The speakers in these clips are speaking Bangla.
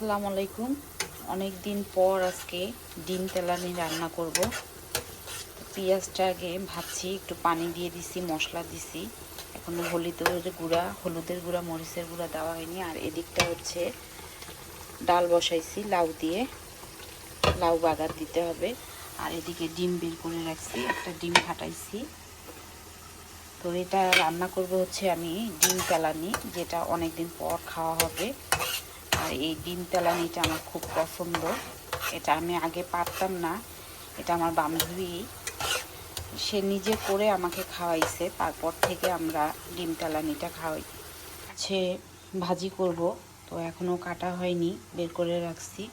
আসসালামু আলাইকুম। অনেক দিন পর আজকে ডিম তেলানি রান্না করব। পেঁয়াজটা আগে ভাজছি, একটু পানি দিয়ে দিছি, মশলা দিছি। এখনো হলুদের গুঁড়া মরিচের গুঁড়া দেওয়া হয়নি। আর এদিকটা হচ্ছে ডাল বসাইছি লাউ দিয়ে, লাউ বাগার দিতে হবে। আর এদিকে ডিম বের করে রাখছি, একটা ডিম ফাটাইছি। তো এটা রান্না করব হচ্ছে আমি ডিম তেলানি, যেটা অনেক দিন পর খাওয়া হবে। আর এই ডিম তেলানিটা আমার খুব পছন্দ। এটা আমি আগে পারতাম না, এটা আমার বান্ধবী সে নিজে করে আমাকে খাওয়াইছে, তারপর থেকে আমরা ডিম তেলানিটা খাওয়াই। ভাজি করব, তো এখনও কাটা হয়নি, বের করে রাখছি।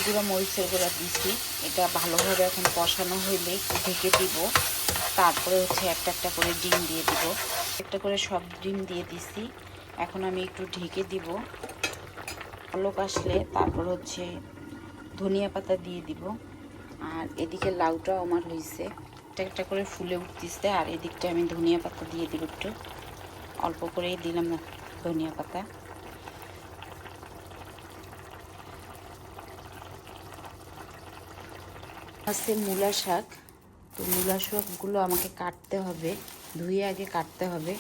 গুঁড়া মরিচের গুঁড়া দিছি। এটা ভালোভাবে এখন কষানো হইলে একটু ঢেকে দিব। তারপরে হচ্ছে একটা একটা করে ডিম দিয়ে দিব। একটা করে সব ডিম দিয়ে দিছি। এখন আমি একটু ঢেকে দিব। পলক আসলে তারপর হচ্ছে ধনিয়া পাতা দিয়ে দিব। আর এদিকে লাউটাও আমার হয়েছে, একটা একটা করে ফুলে উঠতেছে। আর এদিকটা আমি ধনিয়া পাতা দিয়ে দিব, একটু অল্প করেই দিলাম ধনিয়া পাতা। আছে মূলা শাক। তো মূলা শাকগুলো আমাকে কাটতে হবে, ধুয়ে আগে কাটতে হবে,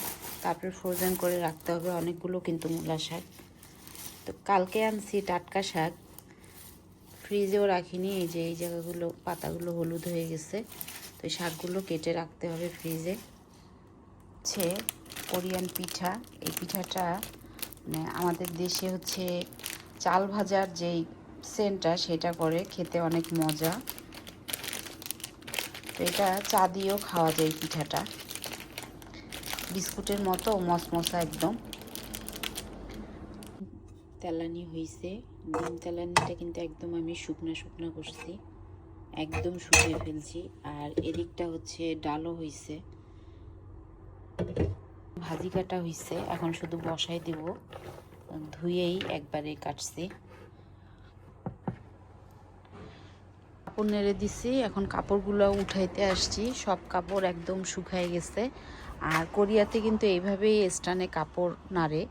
তারপরে ফ্রোজেন করে রাখতে হবে। অনেকগুলো কিন্তু মূলা শাক। তো কালকে আনছি টাটকা শাক, ফ্রিজেও রাখিনি। এই যে এই জায়গাগুলো পাতাগুলো হলুদ হয়ে গেছে, তো এই শাকগুলো কেটে রাখতে হবে ফ্রিজে। হচ্ছে কোরিয়ান পিঠা। এই পিঠাটা মানে আমাদের দেশে হচ্ছে চাল ভাজার যেই সেন্টটা সেটা করে খেতে অনেক মজা। তো এটা চা দিয়েও খাওয়া যায় পিঠাটা, বিস্কুটের মতো মশমশা একদম। তেলানি হয়েছে, ডিম তেলানিটা কিন্তু একদম আমি শুকনা শুকনা করছি, একদম শুকিয়ে ফেলছি। আর এদিকটা হচ্ছে ডালও হয়েছে, ভাজি কাটা হয়েছে। এখন শুধু বসাই দিব, ধুয়েই একবারে কাটছি। কাপড় নেড়ে দিছি, এখন কাপড়গুলো উঠাইতে আসছি। সব কাপড় একদম শুকায় গেছে। আর কোরিয়াতে কিন্তু এইভাবেই স্টানে কাপড় নাড়ে।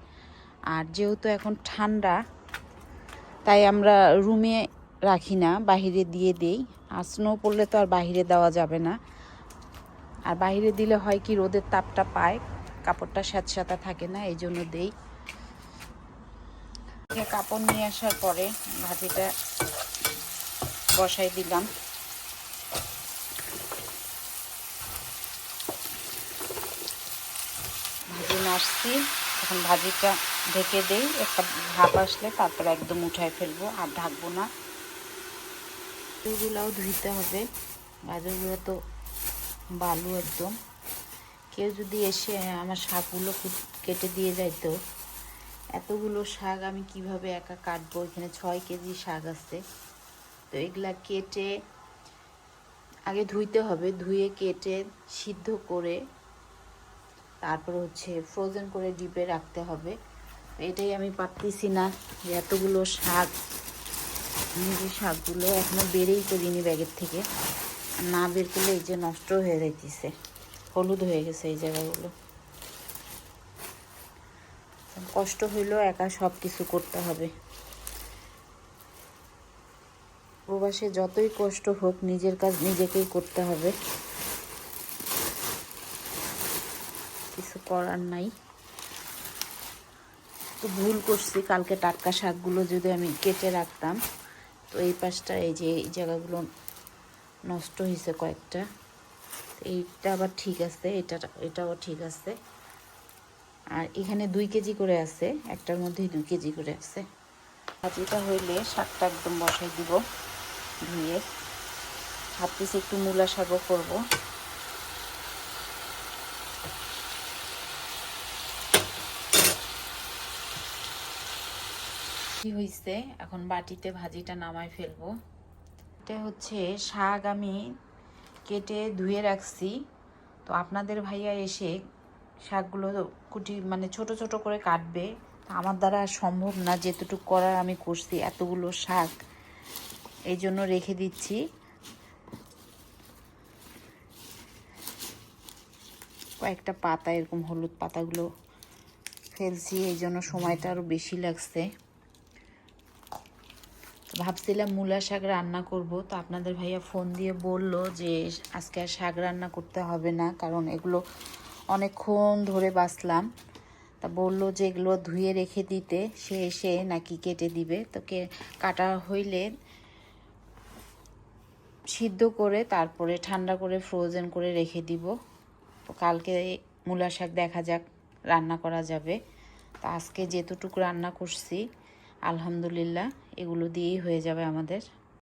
আর যেহেতু এখন ঠান্ডা, তাই আমরা রুমে রাখি না, বাহিরে দিয়ে দেই। আর স্নো পড়লে তো আর বাহিরে দেওয়া যাবে না। আর বাহিরে দিলে হয় কি, রোদের তাপটা পায়, কাপড়টা স্যাঁতস্যাঁতা থাকে না, এই জন্য দেই। কাপড় নিয়ে আসার পরে ভাজিটা বসাই দিলাম। ভাজি নাড়ছি, এখন ভাজিটা ঢেকে দেই। একটা ভাপ আসলে তারপর একদম উঠায় ফেলবো, আর ঢাকবো না। গাজরগুলাও ধুইতে হবে, গাজরগুলো তো বালু একদম। কেউ যদি এসে আমার শাকগুলো কেটে দিয়ে যাইতো। এতগুলো শাক আমি কিভাবে একা কাটবো? এখানে 6 কেজি শাক আছে। তো এগুলা কেটে আগে ধুইতে হবে, ধুয়ে কেটে সিদ্ধ করে তারপর হচ্ছে ফ্রোজেন করে ডিপে রাখতে হবে। এটাই আমি পারতেছি না, যে এতগুলো শাক, নিজের শাকগুলো এখনো বেরেই করিনি ব্যাগের থেকে। না বের করলে এই যে নষ্ট হয়ে যাইতেছে, হলুদ হয়ে গেছে এই জায়গাগুলো। কষ্ট হইলেও একা সব কিছু করতে হবে। প্রবাসে যতই কষ্ট হোক, নিজের কাজ নিজেকেই করতে হবে, কিছু করার নাই। তো ভুল করছি, কালকে টাটকা শাকগুলো যদি আমি কেটে রাখতাম। তো এই পাশটা, এই যে এই জায়গাগুলো নষ্ট হয়েছে কয়েকটা, এইটা আবার ঠিক আছে, এটাও ঠিক আছে। আর এখানে 2 কেজি করে আছে, একটার মধ্যেই 2 কেজি করে আছে। ভাজিটা হইলে শাকটা একদম বসাই দিব ধুয়ে। ভাবতেছি একটু মূলা শাকও করবো। কি হয়েছে, এখন বাটিতে ভাজিটা নামাই ফেলবো। এটা হচ্ছে শাক আমি কেটে ধুয়ে রাখছি। তো আপনাদের ভাইয়া এসে শাকগুলো কুটি মানে ছোট ছোট করে কাটবে। আমার দ্বারা সম্ভব না, যেতটুকু করার আমি করছি। এতগুলো শাক এই জন্য রেখে দিচ্ছি। কয়েকটা পাতা এরকম হলুদ পাতাগুলো ফেলছি, এই জন্য সময়টা আরও বেশি লাগছে। ভাবছিলাম মূলা শাক রান্না করব, তো আপনাদের ভাইয়া ফোন দিয়ে বলল যে আজকে আর শাক রান্না করতে হবে না, কারণ এগুলো অনেকক্ষণ ধরে বাছলাম। তা বললো যে এগুলো ধুয়ে রেখে দিতে, সে এসে নাকি কেটে দিবে। তো কাটা হইলে সিদ্ধ করে তারপরে ঠান্ডা করে ফ্রোজেন করে রেখে দিব। তো কালকে মূলা শাক দেখা যাক রান্না করা যাবে। তো আজকে যেতটুকু রান্না করছি আলহামদুলিল্লাহ এগুলো দিয়েই হয়ে যাবে আমাদের।